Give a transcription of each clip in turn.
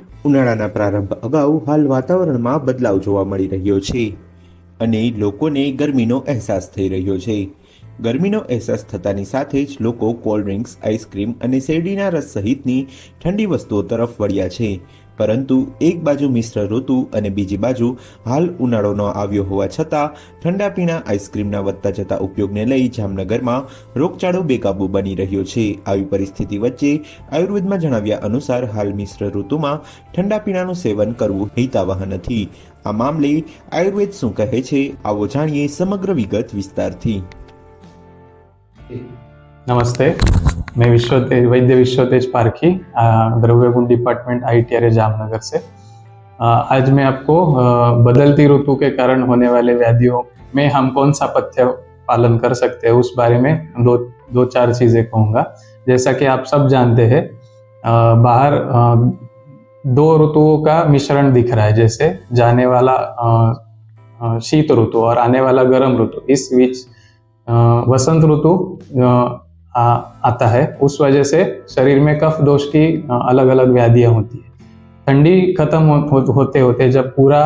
ઉનાળાના પ્રારંભ અગાઉ હાલ વાતાવરણમાં બદલાવ જોવા મળી રહ્યો છે અને લોકોને ગરમીનો અહેસાસ થઈ રહ્યો છે। ગરમીનો અહેસાસ થતાની સાથે જ લોકો કોલ્ડ ડ્રિંક્સ, આઈસ્ક્રીમ અને શેરડીના રસ સહિતની ઠંડી વસ્તુઓ તરફ વળ્યા છે। પરંતુ એક બાજુ મિશ્ર ઋતુ અને બીજી બાજુ હાલ ઉનાળો ન આવ્યો હોવા છતાં ઠંડા પીણા આઈસ્ક્રીમના વધતા જતા ઉપયોગને લઈ જામનગરમાં રોગચાળો બેકાબૂ બની રહ્યો છે। આવી પરિસ્થિતિ વચ્ચે આયુર્વેદમાં જણાવ્યા અનુસાર હાલ મિશ્ર ઋતુમાં ઠંડા પીણાનું સેવન કરવું હિતાવહ નથી। આ મામલે આયુર્વેદ શું કહે છે, આવો જાણીએ समग्र विगत विस्तारથી। नमस्ते, मैं वैद्य विश्वतेज पारखी, द्रव्य गुण डिपार्टमेंट IITR जामनगर से। आज मैं आपको बदलती ऋतु के कारण होने वाले व्याधियों में हम कौन सा पथ्य पालन कर सकते हैं उस बारे में दो चार चीजें कहूँगा। जैसा कि आप सब जानते हैं, बाहर दो ऋतुओं का मिश्रण दिख रहा है, जैसे जाने वाला शीत ऋतु और आने वाला गर्म ऋतु। इस बीच वसंत ऋतु आता है, उस वजह से शरीर में कफ दोष की अलग अलग व्याधियां होती है। ठंडी खत्म होते होते जब पूरा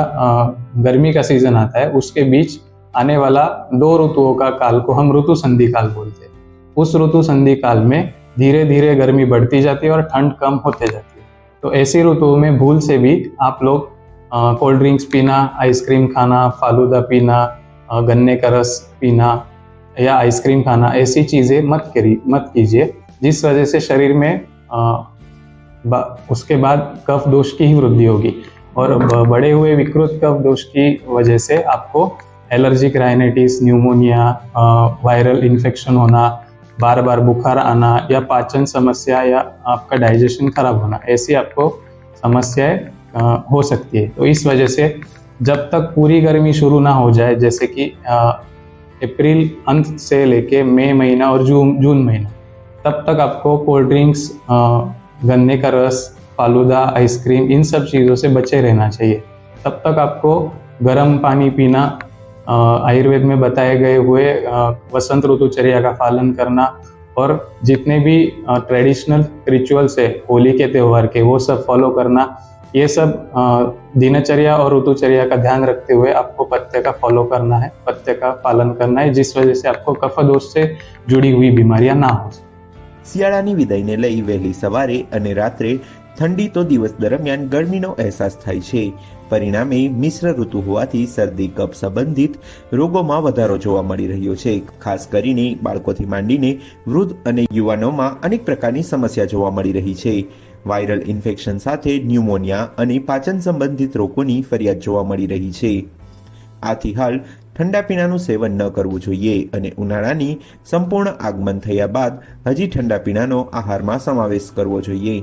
गर्मी का सीजन आता है, उसके बीच आने वाला दो ऋतुओं का काल को हम ऋतु संधि काल बोलते हैं। उस ऋतु संधि काल में धीरे धीरे गर्मी बढ़ती जाती है और ठंड कम होते जाती है। तो ऐसी ऋतुओं में भूल से भी आप लोग कोल्ड ड्रिंक्स पीना, आइसक्रीम खाना, फालूदा पीना, गन्ने का रस पीना या आइसक्रीम खाना, ऐसी चीज़ें मत कीजिए, जिस वजह से शरीर में उसके बाद कफ दोष की ही वृद्धि होगी और बढ़े हुए विकृत कफ दोष की वजह से आपको allergic rhinitis, pneumonia, viral infection होना, बार बार बुखार आना या पाचन समस्या या आपका डाइजेशन खराब होना, ऐसी आपको समस्याएं हो सकती है। तो इस वजह से जब तक पूरी गर्मी शुरू ना हो जाए, जैसे कि अप्रैल अंत से लेके मई महीना और जून महीना, तब तक आपको कोल्ड ड्रिंक्स, गन्ने का रस, फालूदा, आइसक्रीम, इन सब चीज़ों से बचे रहना चाहिए। तब तक आपको गर्म पानी पीना, आयुर्वेद में बताए गए हुए वसंत ऋतुचर्या का पालन करना और जितने भी ट्रेडिशनल रिचुअल्स है होली के त्यौहार के, वो सब फॉलो करना, ये सब दिनचर्या और ऋतुचर्या का ध्यान रखते हुए आपको पथ्य का फॉलो करना है, पथ्य का पालन करना है, जिस वजह से आपको कफ दोष से जुड़ी हुई बीमारियां ना हो। શિયાળાની વિદાયને લઈ વહેલી સવારે અને રાત્રે ઠંડી તો દિવસ દરમિયાન ગરમીનો અહેસાસ થાય છે। પરિણામે મિશ્ર ઋતુ હોવાથી શરદી, કફ સંબંધિત રોગોમાં વધારો જોવા મળી રહ્યો છે। ખાસ કરીને બાળકોથી માંડીને વૃદ્ધ અને યુવાનોમાં અનેક પ્રકારની સમસ્યા જોવા મળી રહી છે। વાયરલ ઇન્ફેક્શન સાથે ન્યુમોનિયા અને પાચન સંબંધિત રોગોની ફરિયાદ જોવા મળી રહી છે। આથી હાલ ઠંડા પીણાનું સેવન ન કરવું જોઈએ અને ઉનાળાની સંપૂર્ણ આગમન થયા બાદ હજી ઠંડા પીણાનો આહારમાં સમાવેશ કરવો જોઈએ।